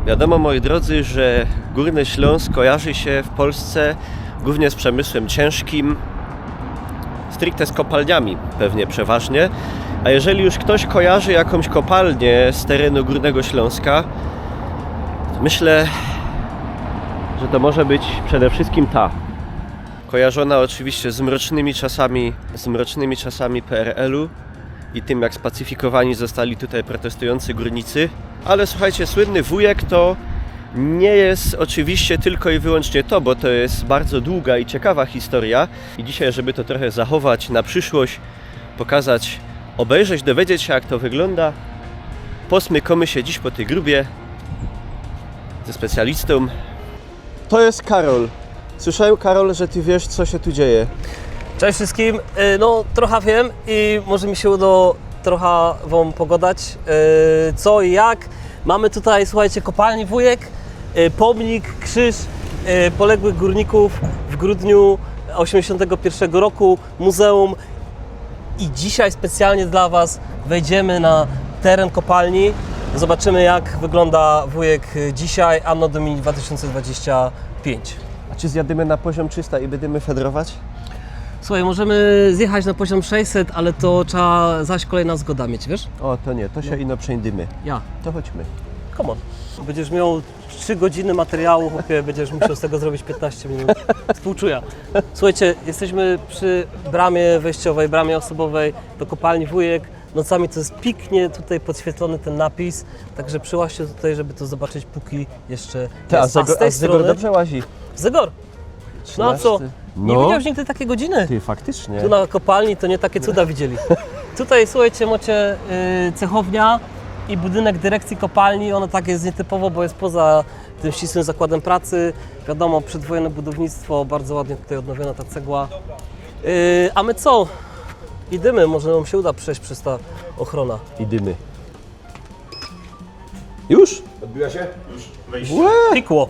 Wiadomo, moi drodzy, że Górny Śląsk kojarzy się w Polsce głównie z przemysłem ciężkim, stricte z kopalniami pewnie przeważnie. A jeżeli już ktoś kojarzy jakąś kopalnię z terenu Górnego Śląska, to myślę, że to może być przede wszystkim ta. Kojarzona oczywiście z mrocznymi czasami PRL-u i tym, jak spacyfikowani zostali tutaj protestujący górnicy. Ale słuchajcie, słynny wujek to nie jest oczywiście tylko i wyłącznie to, bo to jest bardzo długa i ciekawa historia. I dzisiaj, żeby to trochę zachować na przyszłość, pokazać, obejrzeć, dowiedzieć się, jak to wygląda, posmykamy się dziś po tej grubie ze specjalistą. To jest Karol. Słyszałem, Karol, że ty wiesz, co się tu dzieje. Cześć wszystkim. No, trochę wiem i może mi się uda trochę wam pogadać, co i jak. Mamy tutaj, słuchajcie, kopalni Wujek, pomnik, krzyż poległych górników w grudniu 1981 roku, muzeum. I dzisiaj specjalnie dla Was wejdziemy na teren kopalni. Zobaczymy, jak wygląda Wujek dzisiaj, Anno Domini 2025. A czy zjadymy na poziom 300 i będziemy fedrować? Słuchaj, możemy zjechać na poziom 600, ale to trzeba zaś kolejna zgoda mieć, wiesz? O, to nie, to się ino przejdziemy. Ja. To chodźmy. Come on. Będziesz miał 3 godziny materiału, chłopie, będziesz musiał z tego zrobić 15 minut. Współczuję. Słuchajcie, jesteśmy przy bramie wejściowej, bramie osobowej do kopalni Wujek. Nocami to jest pięknie tutaj podświetlony ten napis, także przyłaźcie tutaj, żeby to zobaczyć, póki jeszcze jest. A Zegor dobrze łazi. Zegor! No a co? Nie No. widziałeś nigdy takiej godziny? Ty, faktycznie. Tu na kopalni to nie takie cuda widzieli. Tutaj, słuchajcie, macie cechownia i budynek dyrekcji kopalni. Ono tak jest nietypowo, bo jest poza tym ścisłym zakładem pracy. Wiadomo, przedwojenne budownictwo, bardzo ładnie tutaj odnowiona ta cegła. A my co? Idziemy, może nam się uda przejść przez ta ochrona. Idymy. Już? Odbiła się? Już wejście. Pikło.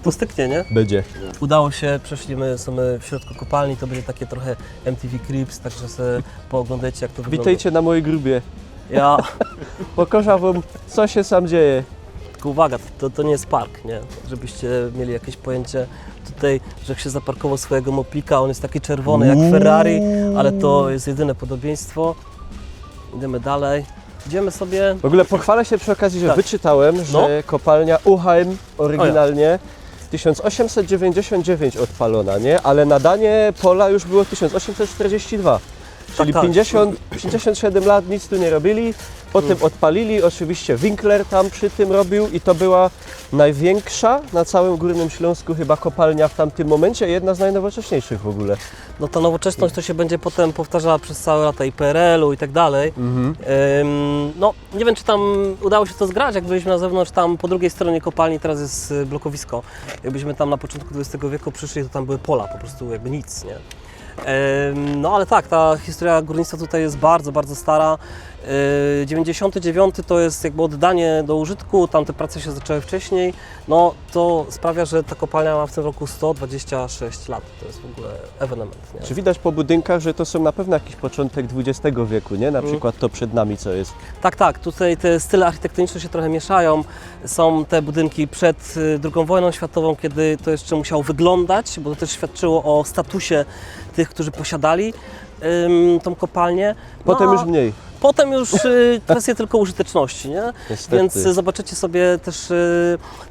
To styknie, nie? Będzie. Udało się, przeszliśmy sobie w środku kopalni, to będzie takie trochę MTV Cribs, także sobie pooglądajcie, jak to wygląda. Witajcie na mojej grubie. Ja, Pokażę wam, co się sam dzieje. tylko uwaga, to nie jest park, nie? Żebyście mieli jakieś pojęcie tutaj, że jak się zaparkował swojego moplika, on jest taki czerwony jak Ferrari, ale to jest jedyne podobieństwo. Idziemy dalej. Idziemy sobie... W ogóle pochwalę się przy okazji, że Tak. wyczytałem, że No. kopalnia Uheim oryginalnie 1899 odpalona, nie? Ale nadanie pola już było 1842. Czyli tak. 57 lat nic tu nie robili, potem odpalili, oczywiście Winkler tam przy tym robił i to była największa na całym Górnym Śląsku chyba kopalnia w tamtym momencie, jedna z najnowocześniejszych w ogóle. No ta nowoczesność to się będzie potem powtarzała przez całe lata i PRL-u i tak dalej. No nie wiem, czy tam udało się to zgrać, jak byliśmy na zewnątrz, tam po drugiej stronie kopalni teraz jest blokowisko. Jakbyśmy tam na początku XX wieku przyszli, to tam były pola, po prostu jakby nic, nie? No ale tak, ta historia górnictwa tutaj jest bardzo, bardzo stara. 99 to jest jakby oddanie do użytku, tamte prace się zaczęły wcześniej. No to sprawia, że ta kopalnia ma w tym roku 126 lat. To jest w ogóle ewenement, nie? Czy widać po budynkach, że to są na pewno jakiś początek XX wieku, nie? Na przykład to przed nami co jest. Tak, tak. Tutaj te style architektoniczne się trochę mieszają. Są te budynki przed II wojną światową, kiedy to jeszcze musiało wyglądać, bo to też świadczyło o statusie tych, którzy posiadali tą kopalnię. No, Potem już mniej. Potem już kwestie tylko użyteczności, nie? Niestety. Więc zobaczycie sobie też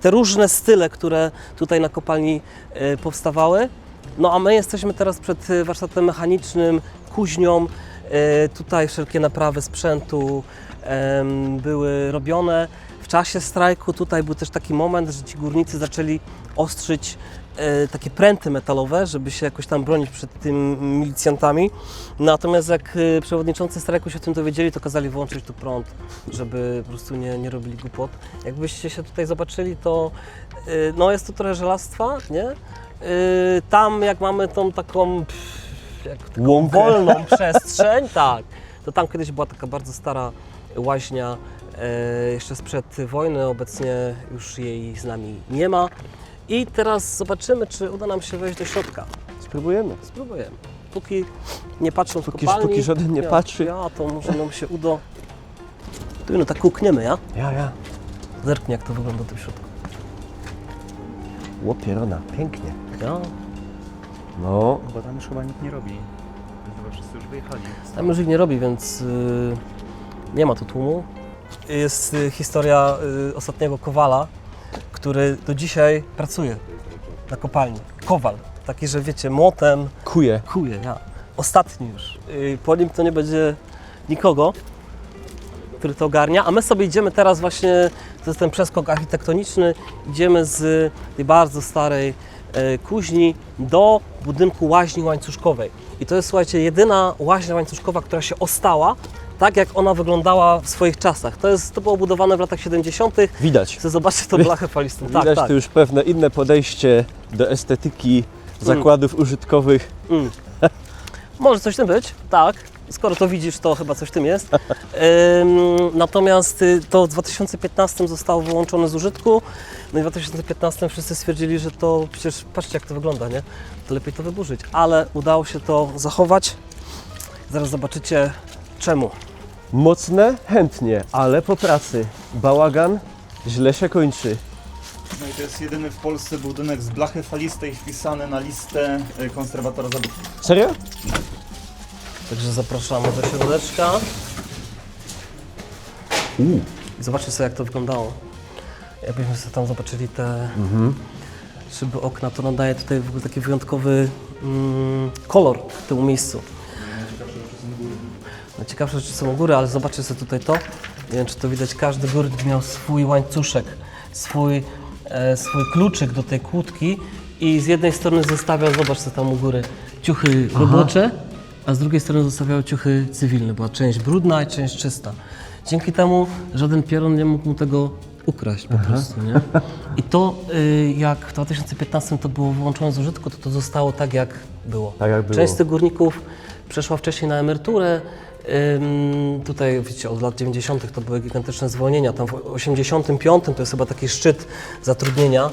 te różne style, które tutaj na kopalni powstawały. No a my jesteśmy teraz przed warsztatem mechanicznym, kuźnią. Tutaj wszelkie naprawy sprzętu były robione. W czasie strajku tutaj był też taki moment, że ci górnicy zaczęli ostrzyć takie pręty metalowe, żeby się jakoś tam bronić przed tymi milicjantami. Natomiast jak przewodniczący strajku się o tym dowiedzieli, to kazali wyłączyć tu prąd, żeby po prostu nie robili głupot. Jakbyście się tutaj zobaczyli, to no jest tu trochę żelastwa, nie? Tam jak mamy tą taką wolną przestrzeń, tak, to tam kiedyś była taka bardzo stara łaźnia, jeszcze sprzed wojny, obecnie już jej z nami nie ma. I teraz zobaczymy, czy uda nam się wejść do środka. Spróbujemy. Spróbujemy. Póki nie patrzą w kopalni. Póki żaden nie patrzy. Ja, to może nam się uda. Tu no tak kukniemy, ja? Ja. Zerknij, jak to wygląda tu w środku. Łopierona, pięknie. Ja. No, Bo tam już chyba nikt nie robi. Chyba wszyscy już wyjechali. Tam już ich nie robi, więc nie ma tu tłumu. Jest historia ostatniego kowala, który do dzisiaj pracuje na kopalni. Kowal, taki, że wiecie, młotem kuje. kuje, ja. Ostatni już. Po nim to nie będzie nikogo, który to ogarnia, a my sobie idziemy teraz właśnie, to jest ten przeskok architektoniczny, idziemy z tej bardzo starej kuźni do budynku łaźni łańcuszkowej. I to jest, słuchajcie, jedyna łaźnia łańcuszkowa, która się ostała tak, jak ona wyglądała w swoich czasach. To było budowane w latach 70. Widać. Chcę zobaczyć tą blachę falistą. Tak, Widać tak. tu już pewne inne podejście do estetyki zakładów użytkowych. Może coś w tym być, tak. Skoro to widzisz, to chyba coś w tym jest. Natomiast to w 2015 zostało wyłączone z użytku. No i w 2015 wszyscy stwierdzili, że to przecież, patrzcie jak to wygląda, nie? To lepiej to wyburzyć. Ale udało się to zachować. Zaraz zobaczycie czemu. Mocne, chętnie, ale po pracy. Bałagan źle się kończy. No i to jest jedyny w Polsce budynek z blachy falistej wpisany na listę konserwatora zabytków. Serio? Także zapraszamy do środeczka. I zobaczcie sobie jak to wyglądało. Jakbyśmy sobie tam zobaczyli te szyby okna, to nadaje tutaj w ogóle taki wyjątkowy kolor temu miejscu. Najciekawsze rzeczy są u góry, ale zobaczcie sobie tutaj to. Nie wiem, czy to widać, każdy górnik miał swój łańcuszek, swój kluczyk do tej kłódki i z jednej strony zostawiał, zobacz co tam u góry, ciuchy robocze, a z drugiej strony zostawiał ciuchy cywilne. Była część brudna i część czysta. Dzięki temu żaden pieron nie mógł mu tego ukraść po prostu, nie? I to, jak w 2015 to było wyłączone z użytku, to zostało tak jak było. Tak jak było. Część z tych górników przeszła wcześniej na emeryturę. Tutaj widzicie, od lat 90. to były gigantyczne zwolnienia. Tam w 85 to jest chyba taki szczyt zatrudnienia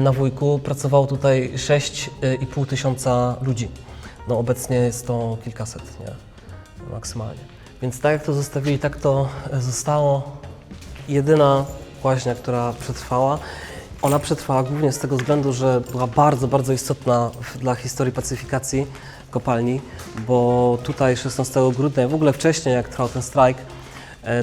na Wujku. Pracowało tutaj 6,5 tysiąca ludzi. No obecnie jest to kilkaset, nie? Maksymalnie. Więc tak jak to zostawili, tak to zostało. Jedyna łaźnia, która przetrwała. Ona przetrwała głównie z tego względu, że była bardzo, bardzo istotna dla historii pacyfikacji kopalni, bo tutaj 16 grudnia, w ogóle wcześniej jak trwał ten strajk,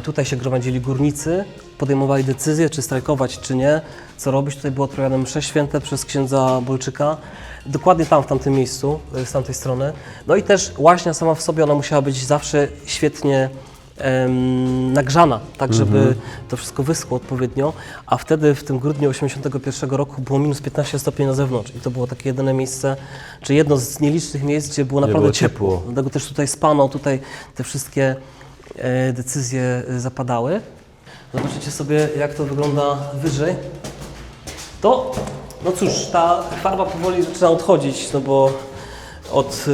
tutaj się gromadzili górnicy, podejmowali decyzję, czy strajkować, czy nie, co robić. Tutaj było odprawiane msze święte przez księdza Bolczyka, dokładnie tam, w tamtym miejscu, z tamtej strony. No i też łaźnia sama w sobie, ona musiała być zawsze świetnie nagrzana, tak żeby to wszystko wyschło odpowiednio, a wtedy w tym grudniu 1981 roku było minus 15 stopni na zewnątrz i to było takie jedyne miejsce, czy jedno z nielicznych miejsc, gdzie było naprawdę było ciepło. ciepło. Dlatego też tutaj spano, tutaj te wszystkie decyzje zapadały. Zobaczycie sobie jak to wygląda wyżej. To, no cóż, ta farba powoli zaczyna odchodzić, no bo od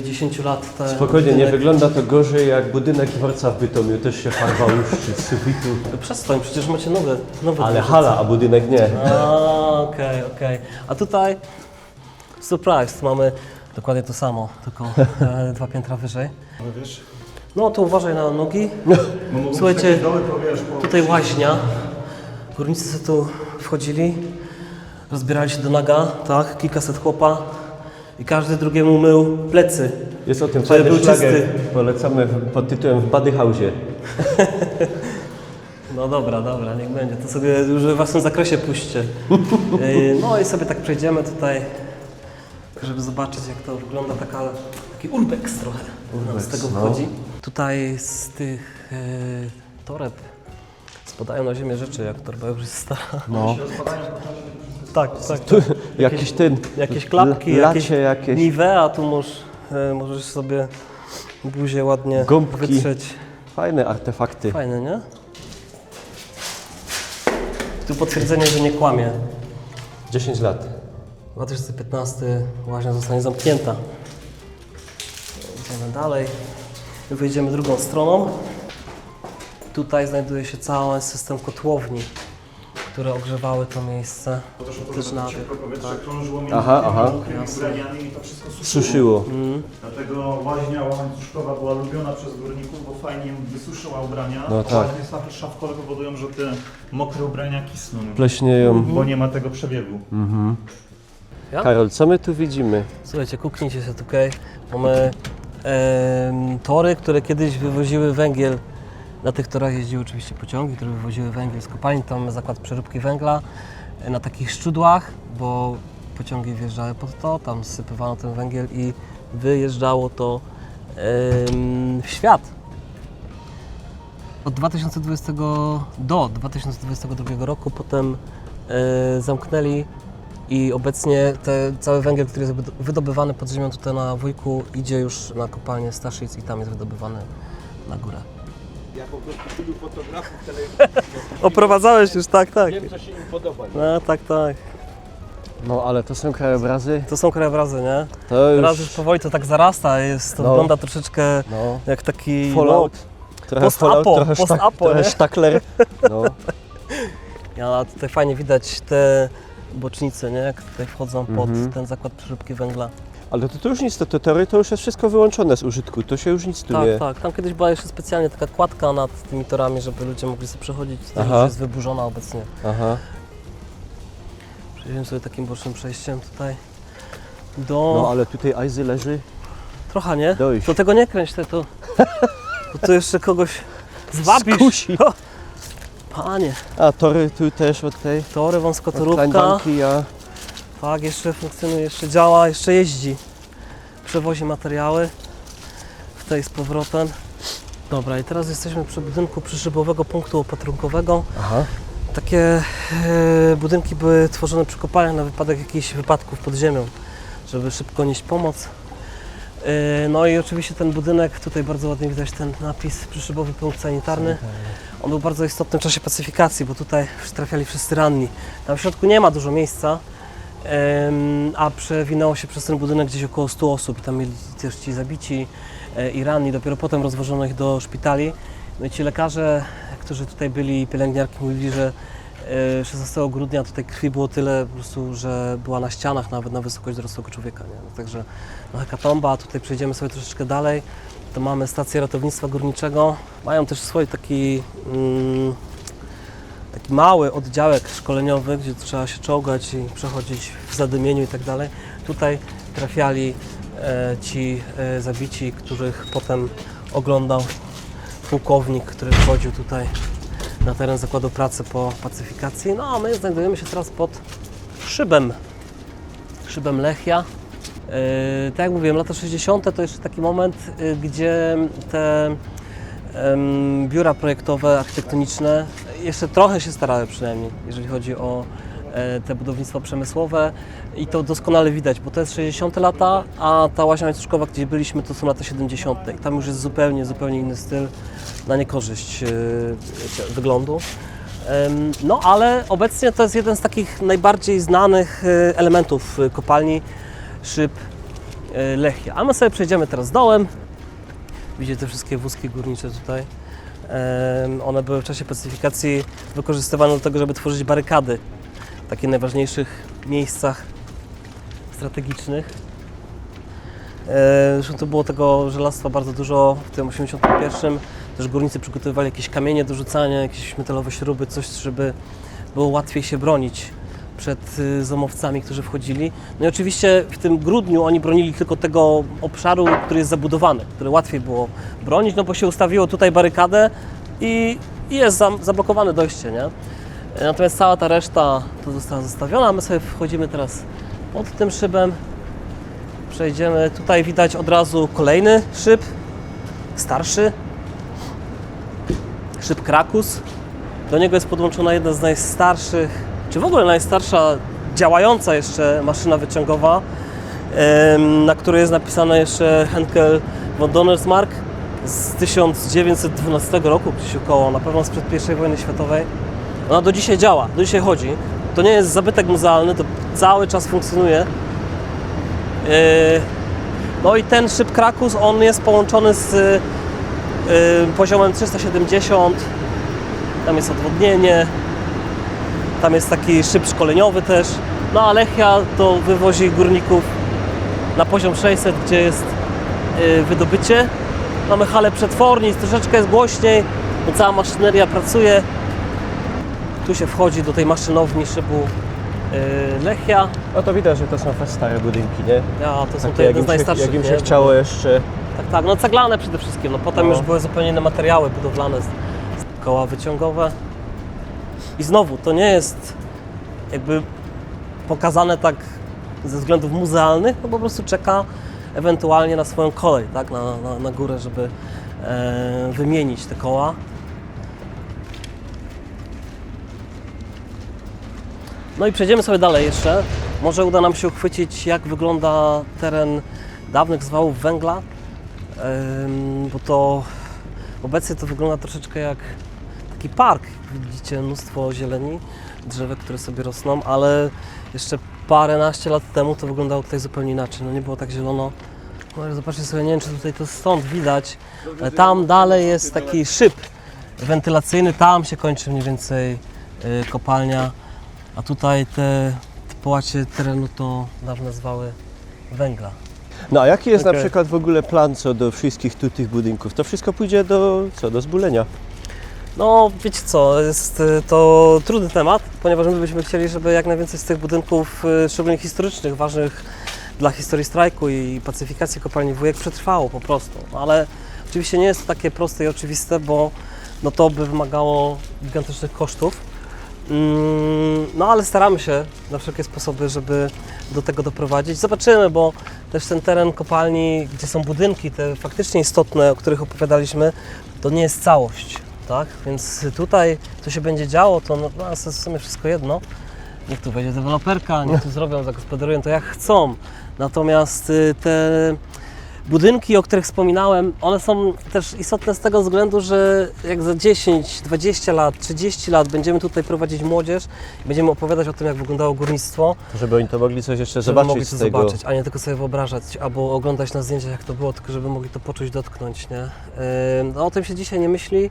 10 lat... Spokojnie, nie wygląda to gorzej jak budynek dworca w Bytomiu. Też się farba łuszczy z sufitu. Przestań, przecież macie nowe Ale dworce. hala, a budynek nie. Okej. A tutaj surprise, mamy dokładnie to samo, tylko 2 piętra wyżej. Ale wiesz, No to uważaj na nogi. bo mogą Słuchajcie, być takie doły, bo wiesz, bo tutaj łaźnia. Górnicy sobie tu wchodzili, rozbierali się do naga, tak, kilkaset chłopa i każdy drugiemu mył plecy. Jest o tym Żeby fajny był szlagier. czysty. Polecamy pod tytułem W Badyhausie. No dobra, niech będzie. To sobie już we własnym zakresie puśćcie. No i sobie tak przejdziemy tutaj, żeby zobaczyć jak to wygląda, taki urbex trochę nam z tego wchodzi. Tutaj z tych toreb spadają na ziemię rzeczy, jak torba już jest stara. No. Tak. Jakiś ten... Jakieś klapki, lacie jakieś. Nivea, tu możesz sobie buzię ładnie Gąbki. wytrzeć. Fajne artefakty. Fajne, nie? Tu potwierdzenie, że nie kłamie. 10 lat. 2015 łaźnia zostanie zamknięta. Idziemy dalej. Wyjdziemy drugą stroną. Tutaj znajduje się cały system kotłowni. które ogrzewały to miejsce. Bo też o to, Też żeby na to ciepłe powietrze krążyło między Aha. mokrymi ubraniami i to wszystko suszyło. Suszyło. Dlatego łaźnia łańcuszkowa była lubiona przez górników, bo fajnie im wysuszyła ubrania. No A tak. łaźnie szafkowe powodują, że te mokre ubrania kisną, Pleśnieją. bo nie ma tego przebiegu. Ja? Karol, co my tu widzimy? Słuchajcie, kuknijcie się tutaj. Mamy tory, które kiedyś wywoziły węgiel. Na tych torach jeździły oczywiście pociągi, które wywoziły węgiel z kopalni. Tam mamy zakład przeróbki węgla na takich szczudłach, bo pociągi wjeżdżały pod to, tam zsypywano ten węgiel i wyjeżdżało to w świat. Od 2020 do 2022 roku potem zamknęli i obecnie cały węgiel, który jest wydobywany pod ziemią tutaj na Wujku, idzie już na kopalnię Staszic i tam jest wydobywany na górę. Ja po prostu tylu fotografów Oprowadzałeś już, tak. wiem, co się im podoba. No tak. No ale to są krajobrazy. To są krajobrazy, nie? To Teraz już powoli to tak zarasta, to wygląda troszeczkę No. jak taki Fallout. Trochę post-apo, Fallout, trochę, post-apo, trochę nie? sztakler. No. A tutaj fajnie widać te bocznice, nie? Jak tutaj wchodzą pod ten zakład przeróbki węgla. Ale to już nic, te tory to już jest wszystko wyłączone z użytku, to się już nic tu nie... Tak. Tam kiedyś była jeszcze specjalnie taka kładka nad tymi torami, żeby ludzie mogli sobie przechodzić. Teraz Aha. już jest wyburzona obecnie. Aha. Przejdziemy sobie takim bocznym przejściem tutaj do... No ale tutaj Ajzy leży. Trochę, nie? Dojść. Do tego nie kręć, to tu jeszcze kogoś zwabisz. Skusi. O, panie, A tory tu też od tej... tory Od wąskotorówka. Kleinbanki, ja... Tak, jeszcze funkcjonuje, jeszcze działa, jeszcze jeździ. Przewozi materiały w tej z powrotem. Dobra, i teraz jesteśmy przy budynku przyszybowego punktu opatrunkowego. Aha. Takie budynki były tworzone przy kopalniach na wypadek jakichś wypadków pod ziemią, żeby szybko nieść pomoc. No i oczywiście ten budynek, tutaj bardzo ładnie widać ten napis, przyszybowy punkt sanitarny. On był bardzo istotny w czasie pacyfikacji, bo tutaj trafiali wszyscy ranni. Tam w środku nie ma dużo miejsca, a przewinęło się przez ten budynek gdzieś około 100 osób. Tam mieli też ci zabici i ranni, dopiero potem rozwożono ich do szpitali. No i ci lekarze, którzy tutaj byli, pielęgniarki, mówili, że 16 grudnia tutaj krwi było tyle po prostu, że była na ścianach nawet na wysokość dorosłego człowieka. Nie? No, także no, hekatomba, a tutaj przejdziemy sobie troszeczkę dalej. To mamy stację ratownictwa górniczego. Mają też swój taki mały oddziałek szkoleniowy, gdzie trzeba się czołgać i przechodzić w zadymieniu i tak dalej. Tutaj trafiali ci zabici, których potem oglądał pułkownik, który wchodził tutaj na teren zakładu pracy po pacyfikacji. No a my znajdujemy się teraz pod szybem Lechia. Tak jak mówiłem, lata 60. to jeszcze taki moment, gdzie te biura projektowe, architektoniczne jeszcze trochę się starały przynajmniej, jeżeli chodzi o te budownictwo przemysłowe i to doskonale widać, bo to jest 60. lata, a ta łaźnia łańcuszkowa, gdzie byliśmy, to są lata 70. I tam już jest zupełnie inny styl na niekorzyść wyglądu. No ale obecnie to jest jeden z takich najbardziej znanych elementów kopalni, szyb Lechia. A my sobie przejdziemy teraz dołem. Widzicie te wszystkie wózki górnicze tutaj. One były w czasie pacyfikacji wykorzystywane do tego, żeby tworzyć barykady w takich najważniejszych miejscach strategicznych. Zresztą tu było tego żelastwa bardzo dużo w tym 81. Też górnicy przygotowywali jakieś kamienie do rzucania, jakieś metalowe śruby, coś, żeby było łatwiej się bronić przed zomowcami, którzy wchodzili. No i oczywiście w tym grudniu oni bronili tylko tego obszaru, który jest zabudowany, który łatwiej było bronić, no bo się ustawiło tutaj barykadę i jest zablokowane dojście, nie? Natomiast cała ta reszta to została zostawiona, a my sobie wchodzimy teraz pod tym szybem. Przejdziemy, tutaj widać od razu kolejny szyb, starszy, szyb Krakus. Do niego jest podłączona jedna z najstarszych, czy w ogóle najstarsza działająca jeszcze maszyna wyciągowa, na której jest napisane jeszcze Henkel von Donnersmarck z 1912 roku, gdzieś około, na pewno sprzed I wojny światowej. Ona do dzisiaj działa, do dzisiaj chodzi. To nie jest zabytek muzealny, to cały czas funkcjonuje. No i ten szyb Krakus, on jest połączony z poziomem 370, tam jest odwodnienie. Tam jest taki szyb szkoleniowy też. No a Lechia to wywozi górników na poziom 600, gdzie jest wydobycie. Mamy halę przetwornic, troszeczkę jest głośniej, bo cała maszyneria pracuje. Tu się wchodzi do tej maszynowni szybu Lechia. No to widać, że to są fast stare budynki, nie? Ja, to są Takie, te jedne z najstarszych. jak im się nie? chciało jeszcze... Tak, tak, no ceglane przede wszystkim. No, potem No. już były zupełnie inne materiały budowlane, koła wyciągowe. I znowu, to nie jest jakby pokazane tak ze względów muzealnych, no po prostu czeka ewentualnie na swoją kolej, tak, na górę, żeby wymienić te koła. No i przejdziemy sobie dalej jeszcze. Może uda nam się uchwycić, jak wygląda teren dawnych zwałów węgla, bo to obecnie to wygląda troszeczkę jak taki park. Widzicie mnóstwo zieleni, drzewek, które sobie rosną, ale jeszcze paręnaście lat temu to wyglądało tutaj zupełnie inaczej. No nie było tak zielono. No ale zobaczcie sobie, nie wiem, czy tutaj to stąd widać, ale tam dalej jest taki szyb wentylacyjny, tam się kończy mniej więcej kopalnia, a tutaj te połacie terenu to dawne zwały węgla. No a jaki jest Okej. na przykład w ogóle plan co do wszystkich tych budynków? To wszystko pójdzie do zbulenia. No wiecie co, jest to trudny temat, ponieważ my byśmy chcieli, żeby jak najwięcej z tych budynków, szczególnie historycznych, ważnych dla historii strajku i pacyfikacji kopalni Wujek przetrwało po prostu. Ale oczywiście nie jest to takie proste i oczywiste, bo no to by wymagało gigantycznych kosztów. No ale staramy się na wszelkie sposoby, żeby do tego doprowadzić. Zobaczymy, bo też ten teren kopalni, gdzie są budynki, te faktycznie istotne, o których opowiadaliśmy, to nie jest całość, tak? Więc tutaj, co się będzie działo, to no, dla nas jest w sumie wszystko jedno. Niech tu wejdzie deweloperka, niech tu zrobią, zagospodarują to jak chcą. Natomiast te budynki, o których wspominałem, one są też istotne z tego względu, że jak za 10, 20 lat, 30 lat będziemy tutaj prowadzić młodzież i będziemy opowiadać o tym, jak wyglądało górnictwo, Żeby oni to mogli coś jeszcze żeby zobaczyć mogli z to tego. zobaczyć, a nie tylko sobie wyobrażać albo oglądać na zdjęciach, jak to było, tylko żeby mogli to poczuć, dotknąć, nie? No, o tym się dzisiaj nie myśli,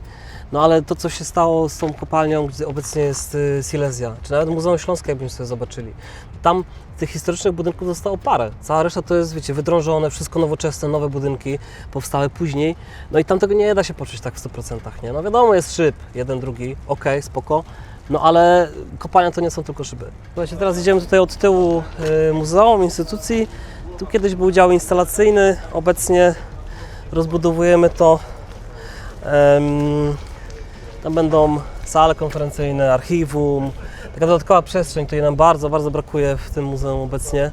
no ale to, co się stało z tą kopalnią, gdzie obecnie jest Silesia, czy nawet Muzeum Śląskie, jakbyśmy sobie zobaczyli, tam tych historycznych budynków zostało parę. Cała reszta to jest, wiecie, wydrążone, wszystko nowoczesne, nowe budynki powstałe później. No i tam tego nie da się poczuć tak w 100%, nie? No wiadomo, jest szyb, jeden, drugi, okej, spoko. No ale kopalnia to nie są tylko szyby. Słuchajcie, teraz idziemy tutaj od tyłu muzeum, instytucji. Tu kiedyś był dział instalacyjny, obecnie rozbudowujemy to. Tam będą sale konferencyjne, archiwum, taka dodatkowa przestrzeń, której nam bardzo, bardzo brakuje w tym muzeum obecnie.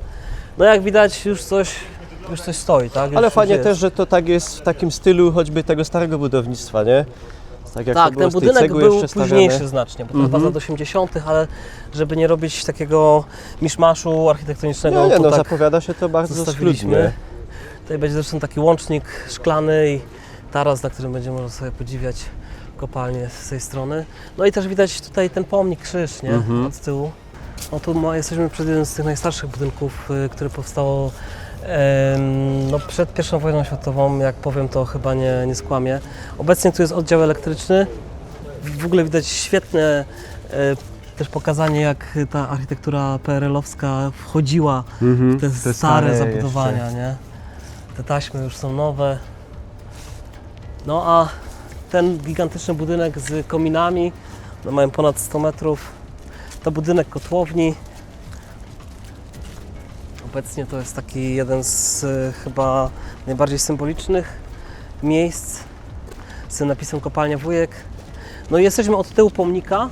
No jak widać już coś stoi, tak? Ale Już fajnie jest. też, że to tak jest w takim stylu choćby tego starego budownictwa, nie? Tak, jak to Tak, było ten z tej budynek cegły był jeszcze stawiane. późniejszy znacznie, bo to jest baza lat 80., ale żeby nie robić takiego miszmaszu architektonicznego, Nie, to no tak zapowiada się to bardzo zostawiliśmy. schludnie. Tutaj będzie zresztą taki łącznik szklany i taras, na którym będzie można sobie podziwiać kopalnię z tej strony. No i też widać tutaj ten pomnik, krzyż, nie? Od tyłu. No tu jesteśmy przed jednym z tych najstarszych budynków, które powstało no, przed I wojną światową. Jak powiem, to chyba nie skłamię. Obecnie tu jest oddział elektryczny. W ogóle widać świetne też pokazanie, jak ta architektura PRL-owska wchodziła w te stare stare zabudowania, jeszcze. nie? Te taśmy już są nowe. No a ten gigantyczny budynek z kominami, no mają ponad 100 metrów. To budynek kotłowni. Obecnie to jest taki jeden z chyba najbardziej symbolicznych miejsc z napisem Kopalnia Wujek. No i jesteśmy od tyłu pomnika.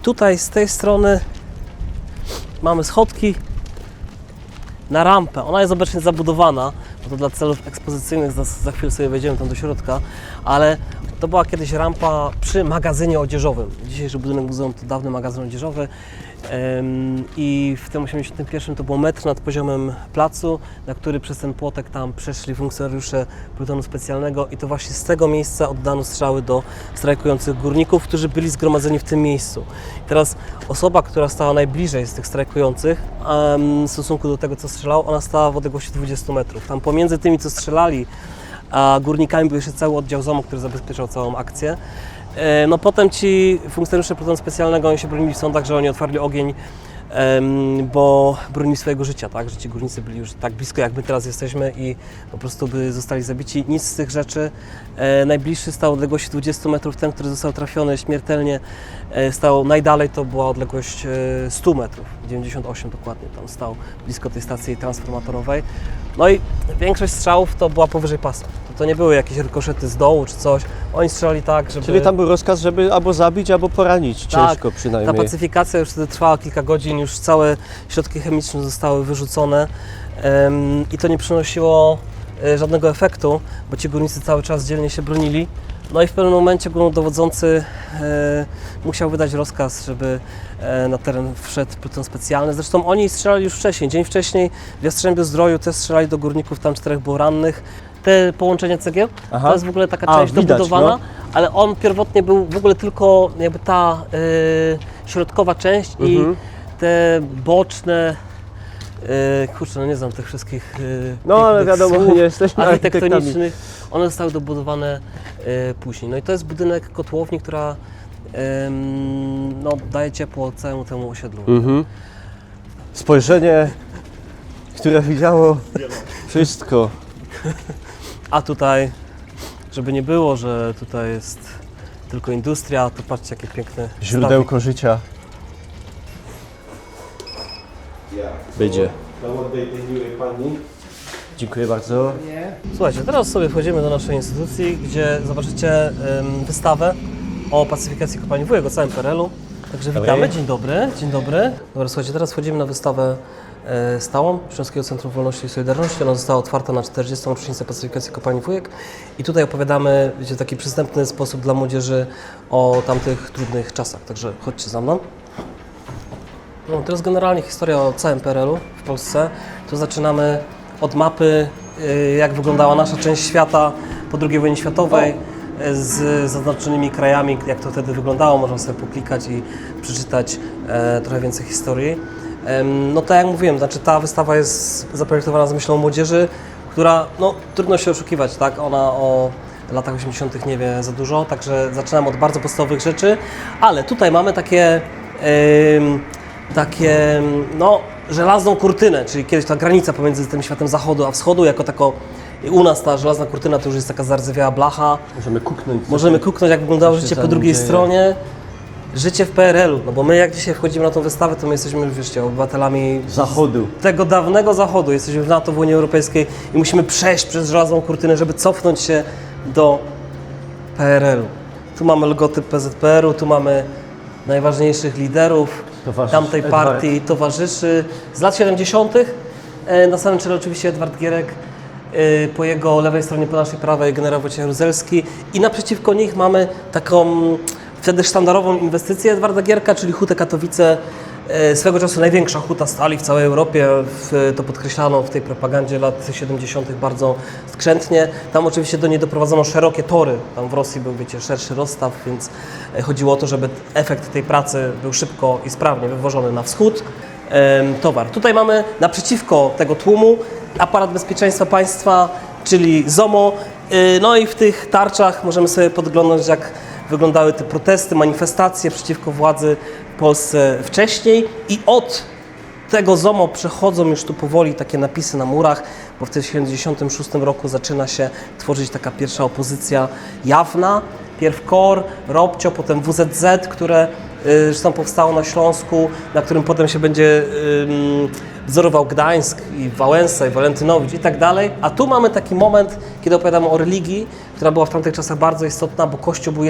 Tutaj z tej strony mamy schodki na rampę. Ona jest obecnie zabudowana, bo to dla celów ekspozycyjnych, za chwilę sobie wejdziemy tam do środka, ale to była kiedyś rampa przy magazynie odzieżowym. Dzisiejszy budynek muzeum to dawny magazyn odzieżowy i w tym 81 to było metr nad poziomem placu, na który przez ten płotek tam przeszli funkcjonariusze plutonu specjalnego i to właśnie z tego miejsca oddano strzały do strajkujących górników, którzy byli zgromadzeni w tym miejscu. Teraz osoba, która stała najbliżej z tych strajkujących w stosunku do tego, co strzelał, ona stała w odległości 20 metrów. Tam pomiędzy tymi, co strzelali, a górnikami był jeszcze cały oddział ZOMO, który zabezpieczał całą akcję. No potem ci funkcjonariusze plutonu specjalnego, oni się bronili w sądach, że oni otwarli ogień, bo bronili swojego życia, tak? Że ci górnicy byli już tak blisko, jak my teraz jesteśmy i po prostu by zostali zabici. Nic z tych rzeczy. Najbliższy stał odległości 20 metrów, ten, który został trafiony śmiertelnie, stał najdalej, to była odległość 100 metrów, 98 dokładnie, tam stał blisko tej stacji transformatorowej. No i większość strzałów to była powyżej pasa. To nie były jakieś rykoszety z dołu czy coś. Oni strzelali tak, żeby... Czyli tam był rozkaz, żeby albo zabić, albo poranić, ciężko przynajmniej. Ta pacyfikacja już wtedy trwała kilka godzin, już całe środki chemiczne zostały wyrzucone i to nie przynosiło żadnego efektu, bo ci górnicy cały czas dzielnie się bronili. No i w pewnym momencie głównodowodzący musiał wydać rozkaz, żeby na teren wszedł pluton specjalny. Zresztą oni strzelali już wcześniej, dzień wcześniej w Jastrzębiu-Zdroju też strzelali do górników, tam 4 było rannych. Te połączenie cegieł, to jest w ogóle taka część widać, dobudowana, no. ale on pierwotnie był w ogóle tylko jakby ta środkowa część i te boczne, kurczę, no nie znam tych wszystkich No ale pięknych wiadomo, słów nie jesteśmy architektami. architektonicznych, one zostały dobudowane później. No i to jest budynek kotłowni, która no, daje ciepło całemu temu osiedlu. Spojrzenie, które widziało wszystko. A tutaj, żeby nie było, że tutaj jest tylko industria, to patrzcie, jakie piękne Źródełko życia. Będzie. Dziękuję bardzo. Słuchajcie, teraz sobie wchodzimy do naszej instytucji, gdzie zobaczycie wystawę o pacyfikacji kopalni Wujek, o całym PRL-u. Także witamy, dzień dobry, dzień dobry. Dobra, słuchajcie, teraz wchodzimy na wystawę stałą Śląskiego Centrum Wolności i Solidarności. Ona została otwarta na 40. rocznicę pacyfikacji kopalni Wujek i tutaj opowiadamy, wiecie, w taki przystępny sposób dla młodzieży o tamtych trudnych czasach. Także chodźcie za mną. No, to jest generalnie historia o całym PRL-u w Polsce. Tu zaczynamy od mapy, jak wyglądała nasza część świata po II wojnie światowej, z zaznaczonymi krajami, jak to wtedy wyglądało. Można sobie poklikać i przeczytać trochę więcej historii. No tak jak mówiłem, znaczy ta wystawa jest zaprojektowana z myślą młodzieży, która, no trudno się oszukiwać, tak? Ona o latach 80. nie wie za dużo, także zaczynam od bardzo podstawowych rzeczy, ale tutaj mamy takie no, żelazną kurtynę, czyli kiedyś ta granica pomiędzy tym światem zachodu a wschodu, jako tako u nas ta żelazna kurtyna to już jest taka zardzewiała blacha. Możemy kuknąć, jak wyglądało życie po drugiej stronie. Życie w PRL-u, no bo my jak dzisiaj wchodzimy na tą wystawę, to my jesteśmy, wiecie, obywatelami Zachodu. tego dawnego Zachodu. Jesteśmy w NATO, w Unii Europejskiej i musimy przejść przez żelazną kurtynę, żeby cofnąć się do PRL-u. Tu mamy logotyp PZPR-u, tu mamy najważniejszych liderów tamtej partii, towarzyszy z lat 70. Na samym czele oczywiście Edward Gierek, po jego lewej stronie, po naszej prawej generał Wojciech Jaruzelski i naprzeciwko nich mamy taką wtedy sztandarową inwestycję Edwarda Gierka, czyli Hutę Katowice, swego czasu największa huta stali w całej Europie, to podkreślano w tej propagandzie lat 70. bardzo skrzętnie. Tam oczywiście do niej doprowadzono szerokie tory, tam w Rosji był, wiecie, szerszy rozstaw, więc chodziło o to, żeby efekt tej pracy był szybko i sprawnie wywożony na wschód. Towar. Tutaj mamy naprzeciwko tego tłumu aparat bezpieczeństwa państwa, czyli ZOMO, no i w tych tarczach możemy sobie podglądać, jak wyglądały te protesty, manifestacje przeciwko władzy w Polsce wcześniej i od tego ZOMO przechodzą już tu powoli takie napisy na murach, bo w 1976 roku zaczyna się tworzyć taka pierwsza opozycja jawna. Pierw KOR, Robcio, potem WZZ, które zresztą powstało na Śląsku, na którym potem się będzie wzorował Gdańsk i Wałęsa i Walentynowicz i tak dalej. A tu mamy taki moment, kiedy opowiadamy o religii, która była w tamtych czasach bardzo istotna, bo Kościół był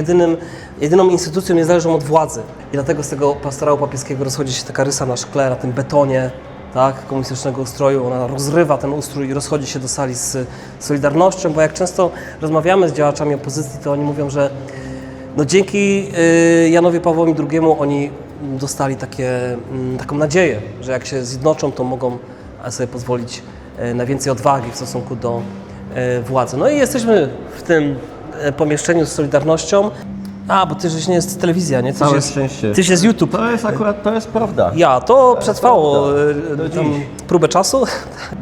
jedyną instytucją niezależną od władzy. I dlatego z tego pastorału papieskiego rozchodzi się taka rysa na szkle, na tym betonie, tak, komunistycznego ustroju. Ona rozrywa ten ustrój i rozchodzi się do sali z Solidarnością, bo jak często rozmawiamy z działaczami opozycji, to oni mówią, że no dzięki Janowi Pawłowi II oni dostali taką nadzieję, że jak się zjednoczą, to mogą sobie pozwolić na więcej odwagi w stosunku do władzy. No i jesteśmy w tym pomieszczeniu z Solidarnością. A, bo Tyż nie jest telewizja, nie? Całe szczęście. Tyż jest YouTube. To jest prawda. To przetrwało Do tam dziś. próbę czasu.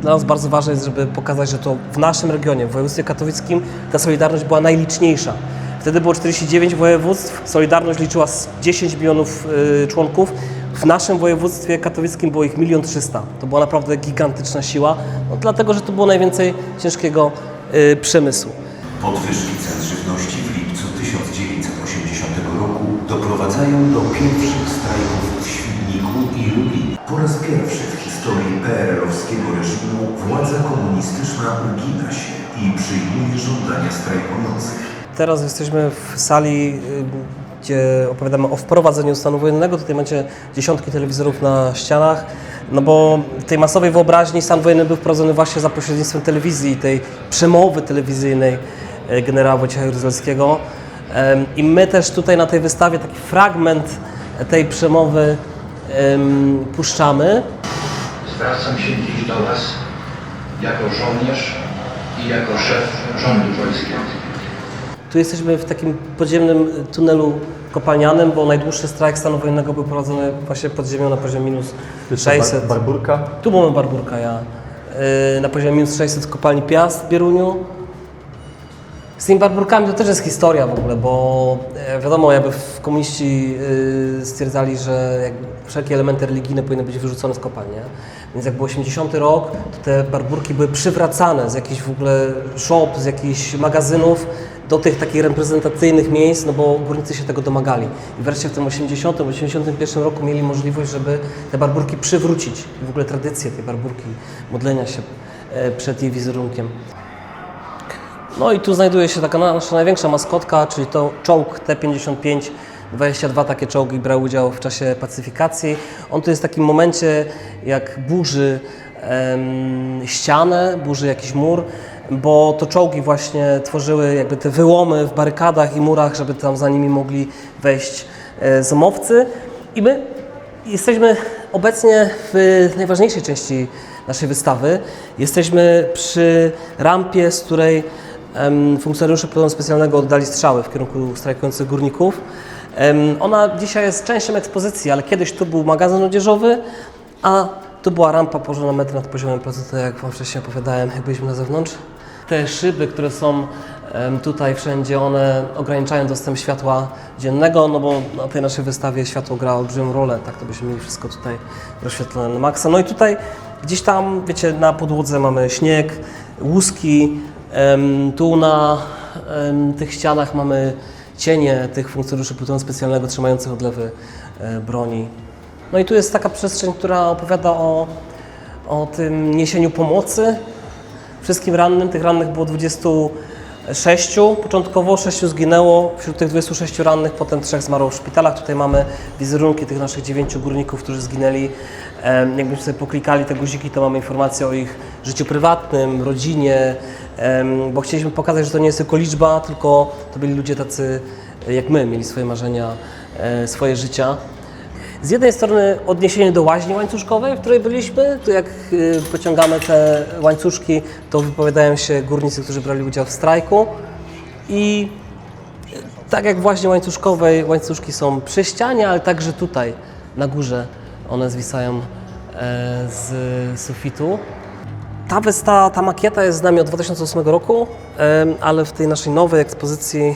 Dla nas bardzo ważne jest, żeby pokazać, że to w naszym regionie, w województwie katowickim, ta Solidarność była najliczniejsza. Wtedy było 49 województw, Solidarność liczyła 10 milionów członków. W naszym województwie katowickim było ich 1 300 000. To była naprawdę gigantyczna siła, dlatego że to było najwięcej ciężkiego przemysłu. Podwyżki cen żywności w lipcu 1980 roku doprowadzają do pierwszych strajków w Świdniku i Lublinie. Po raz pierwszy w historii PRL-owskiego reżimu władza komunistyczna ugina się i przyjmuje żądania strajkujących. Teraz jesteśmy w sali, gdzie opowiadamy o wprowadzeniu stanu wojennego. Tutaj macie dziesiątki telewizorów na ścianach, no bo w tej masowej wyobraźni stan wojenny był wprowadzony właśnie za pośrednictwem telewizji, tej przemowy telewizyjnej generała Wojciecha Jaruzelskiego. I my też tutaj na tej wystawie taki fragment tej przemowy puszczamy. Zwracam się dziś do Was jako żołnierz i jako szef rządu polskiego. Tu jesteśmy w takim podziemnym tunelu kopalnianym, bo najdłuższy strajk stanu wojennego był prowadzony właśnie pod ziemią na poziomie -600. Barburka. Tu mamy Barburka, na poziomie -600 w kopalni Piast w Bieruniu. Z tymi Barburkami to też jest historia w ogóle, bo wiadomo, jakby komuniści stwierdzali, że wszelkie elementy religijne powinny być wyrzucone z kopalni. Więc jak był 80 rok, to te Barburki były przywracane z jakichś w ogóle shop, z jakichś magazynów do tych takich reprezentacyjnych miejsc, no bo górnicy się tego domagali. I wreszcie w tym 81 roku mieli możliwość, żeby te Barburki przywrócić. I w ogóle tradycję tej Barburki, modlenia się przed jej wizerunkiem. No i tu znajduje się taka nasza największa maskotka, czyli to czołg T-55. 22 takie czołgi brały udział w czasie pacyfikacji. On tu jest w takim momencie, jak burzy ścianę, burzy jakiś mur, bo to czołgi właśnie tworzyły jakby te wyłomy w barykadach i murach, żeby tam za nimi mogli wejść zomowcy. I my jesteśmy obecnie w najważniejszej części naszej wystawy. Jesteśmy przy rampie, z której funkcjonariusze planu specjalnego oddali strzały w kierunku strajkujących górników. Ona dzisiaj jest częścią ekspozycji, ale kiedyś tu był magazyn odzieżowy, a tu była rampa położona metr nad poziomem placu, tak jak Wam wcześniej opowiadałem, jak byliśmy na zewnątrz. Te szyby, które są tutaj wszędzie, one ograniczają dostęp światła dziennego, no bo na tej naszej wystawie światło gra olbrzymią rolę, tak to byśmy mieli wszystko tutaj rozświetlone na maksa. No i tutaj gdzieś tam, wiecie, na podłodze mamy śnieg, łuski, tu na tych ścianach mamy cienie tych funkcjonariuszy plutonu specjalnego trzymających odlewy broni. No i tu jest taka przestrzeń, która opowiada o tym niesieniu pomocy wszystkim rannym. Tych rannych było 26, początkowo 6 zginęło, wśród tych 26 rannych potem 3 zmarło w szpitalach. Tutaj mamy wizerunki tych naszych 9 górników, którzy zginęli. Jakbyśmy sobie poklikali te guziki, to mamy informacje o ich życiu prywatnym, rodzinie, bo chcieliśmy pokazać, że to nie jest tylko liczba, tylko to byli ludzie tacy jak my, mieli swoje marzenia, swoje życia. Z jednej strony odniesienie do łaźni łańcuszkowej, w której byliśmy. Tu jak pociągamy te łańcuszki, to wypowiadają się górnicy, którzy brali udział w strajku. I tak jak w łaźni łańcuszkowej, łańcuszki są przy ścianie, ale także tutaj na górze one zwisają z sufitu. Ta makieta jest z nami od 2008 roku, ale w tej naszej nowej ekspozycji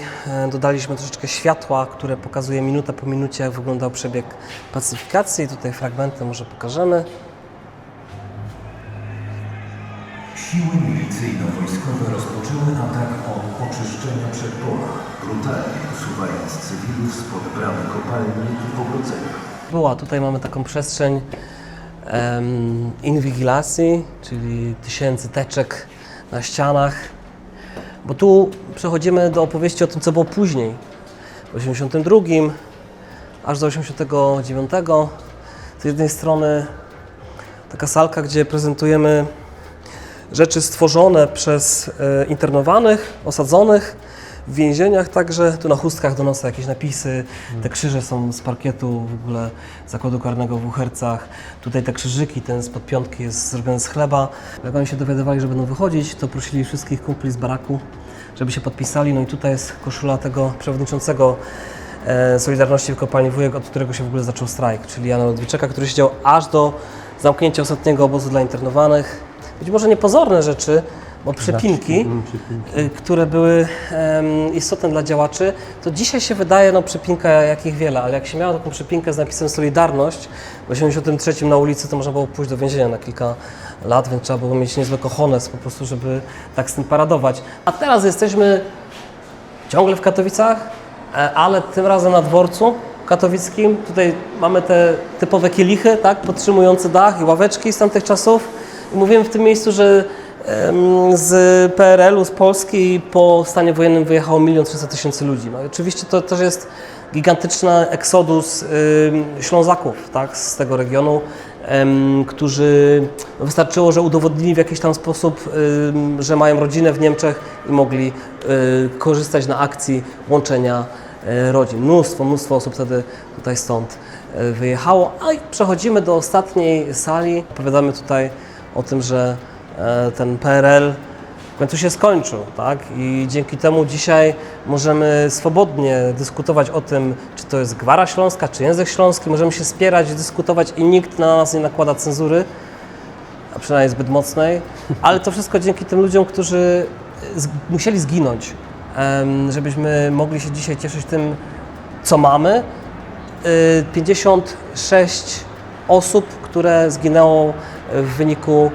dodaliśmy troszeczkę światła, które pokazuje minutę po minucie, jak wyglądał przebieg pacyfikacji. Tutaj fragmenty może pokażemy. Siły milicyjno-wojskowe rozpoczęły atak od oczyszczenia przedpola, brutalnie usuwając cywilów spod bramy kopalni i pogrodzenia. Tutaj mamy taką przestrzeń inwigilacji, czyli tysięcy teczek na ścianach, bo tu przechodzimy do opowieści o tym, co było później, w 82, aż do 89. Z jednej strony taka salka, gdzie prezentujemy rzeczy stworzone przez internowanych, osadzonych w więzieniach, także tu na chustkach do nosa jakieś napisy, te krzyże są z parkietu w ogóle zakładu karnego w Uhercach, tutaj te krzyżyki, ten spod piątki jest zrobiony z chleba. Jak oni się dowiadywali, że będą wychodzić, to prosili wszystkich kumpli z baraku, żeby się podpisali. No i tutaj jest koszula tego przewodniczącego Solidarności w kopalni Wujek, od którego się w ogóle zaczął strajk, czyli Jana Ludwiczaka, który siedział aż do zamknięcia ostatniego obozu dla internowanych. Być może niepozorne rzeczy, bo przypinki, które były istotne dla działaczy, to dzisiaj się wydaje, no przypinka jakich wiele, ale jak się miało taką przypinkę z napisem Solidarność w 1983 na ulicy, to można było pójść do więzienia na kilka lat, więc trzeba było mieć niezły cojones po prostu, żeby tak z tym paradować. A teraz jesteśmy ciągle w Katowicach, ale tym razem na dworcu katowickim. Tutaj mamy te typowe kielichy, tak, podtrzymujące dach i ławeczki z tamtych czasów. I mówiłem w tym miejscu, że z PRL-u, z Polski po stanie wojennym wyjechało 1 300 000 ludzi. No i oczywiście to też jest gigantyczny eksodus Ślązaków, tak, z tego regionu, którzy wystarczyło, że udowodnili w jakiś tam sposób, że mają rodzinę w Niemczech i mogli korzystać na akcji łączenia rodzin. Mnóstwo osób wtedy tutaj stąd wyjechało. A i przechodzimy do ostatniej sali. Opowiadamy tutaj o tym, że ten PRL w końcu się skończył, tak? I dzięki temu dzisiaj możemy swobodnie dyskutować o tym, czy to jest gwara śląska, czy język śląski. Możemy się spierać, dyskutować i nikt na nas nie nakłada cenzury, a przynajmniej zbyt mocnej. Ale to wszystko dzięki tym ludziom, którzy musieli zginąć, żebyśmy mogli się dzisiaj cieszyć tym, co mamy. 56 osób, które zginęło w wyniku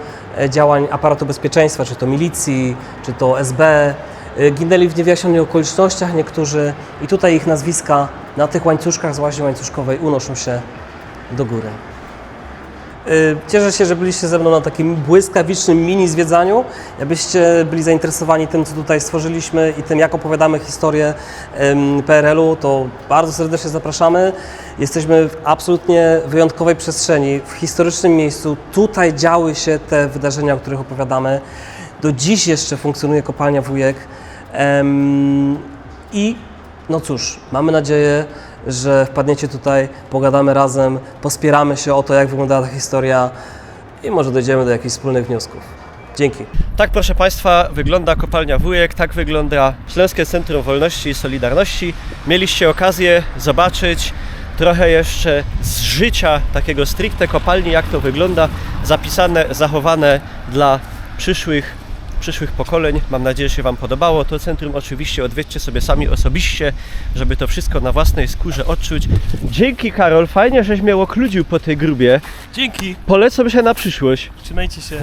działań aparatu bezpieczeństwa, czy to milicji, czy to SB. Ginęli w niewyjaśnionych okolicznościach niektórzy i tutaj ich nazwiska na tych łańcuszkach z łaźni łańcuszkowej unoszą się do góry. Cieszę się, że byliście ze mną na takim błyskawicznym mini zwiedzaniu. Jakbyście byli zainteresowani tym, co tutaj stworzyliśmy i tym, jak opowiadamy historię PRL-u, to bardzo serdecznie zapraszamy. Jesteśmy w absolutnie wyjątkowej przestrzeni, w historycznym miejscu. Tutaj działy się te wydarzenia, o których opowiadamy. Do dziś jeszcze funkcjonuje kopalnia Wujek. I no cóż, mamy nadzieję, że wpadniecie tutaj, pogadamy razem, pospieramy się o to, jak wyglądała ta historia i może dojdziemy do jakichś wspólnych wniosków. Dzięki. Tak, proszę Państwa, wygląda kopalnia Wujek, tak wygląda Śląskie Centrum Wolności i Solidarności. Mieliście okazję zobaczyć trochę jeszcze z życia takiego stricte kopalni, jak to wygląda, zapisane, zachowane dla przyszłych pokoleń. Mam nadzieję, że się Wam podobało. To centrum oczywiście odwiedźcie sobie sami osobiście, żeby to wszystko na własnej skórze odczuć. Dzięki, Karol, fajnie, żeś mnie okludził po tej grubie. Dzięki. Polecam się na przyszłość. Trzymajcie się.